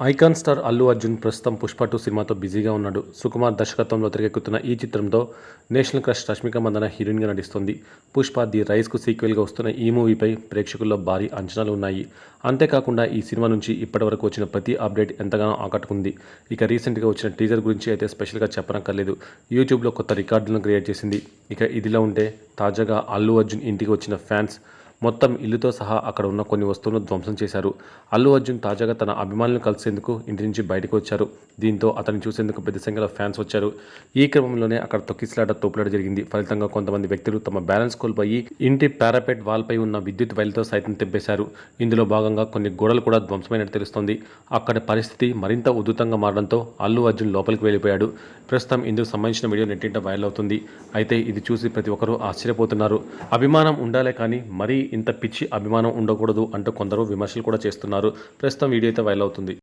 Icon star Allu Arjun ప్రస్తుతం పుష్ప 2 సినిమాతో బిజీగా ఉన్నాడు. సుకుమార్ దర్శకత్వంలో తెరకెక్కుతున్న ఈ చిత్రంతో నేషనల్ క్రష్ రష్మిక మందన హీరోయిన్గా నటిస్తోంది. పుష్ప ది రైజ్కు సీక్వెల్గా వస్తున్న ఈ మూవీపై ప్రేక్షకుల్లో భారీ అంచనాలు ఉన్నాయి. అంతేకాకుండా ఈ సినిమా నుంచి ఇప్పటివరకు వచ్చిన ప్రతి అప్డేట్ ఎంతగానో ఆకట్టుకుంది. ఇక రీసెంట్గా వచ్చిన టీజర్ గురించి అయితే స్పెషల్గా చెప్పనక్కర్లేదు. యూట్యూబ్లో కొత్త రికార్డులను క్రియేట్ చేసింది. ఇక ఇదిలా ఉంటే తాజాగా అల్లు అర్జున్ ఇంటికి వచ్చిన ఫ్యాన్స్ మొత్తం ఇల్లుతో సహా అక్కడ ఉన్న కొన్ని వస్తువులను ధ్వంసం చేశారు. అల్లు అర్జున్ తాజాగా తన అభిమానులను కలిసేందుకు ఇంటి నుంచి బయటకు వచ్చారు. దీంతో అతన్ని చూసేందుకు పెద్ద సంఖ్యలో ఫ్యాన్స్ వచ్చారు. ఈ క్రమంలోనే అక్కడ తొక్కిసలాట తోపులాట జరిగింది. ఫలితంగా కొంతమంది వ్యక్తులు తమ బ్యాలెన్స్ కోల్పోయి ఇంటి పారాపెట్ వాల్పై ఉన్న విద్యుత్ వైర్లతో సైతం తెంపేశారు. ఇందులో భాగంగా కొన్ని గోడలు కూడా ధ్వంసమైనట్టు తెలుస్తోంది. అక్కడ పరిస్థితి మరింత ఉధృతంగా మారడంతో అల్లు అర్జున్ లోపలికి వెళ్ళిపోయాడు. ప్రస్తుతం ఇందుకు సంబంధించిన వీడియో నెట్టింట వైరల్ అవుతుంది. అయితే ఇది చూసి ప్రతి ఒక్కరూ ఆశ్చర్యపోతున్నారు. అభిమానం ఉండాలే కానీ మరీ ఇంత పిచ్చి అభిమానం ఉండకూడదు అంటూ కొందరు విమర్శలు కూడా చేస్తున్నారు. ప్రస్తుతం వీడియో అయితే వైరల్ అవుతుంది.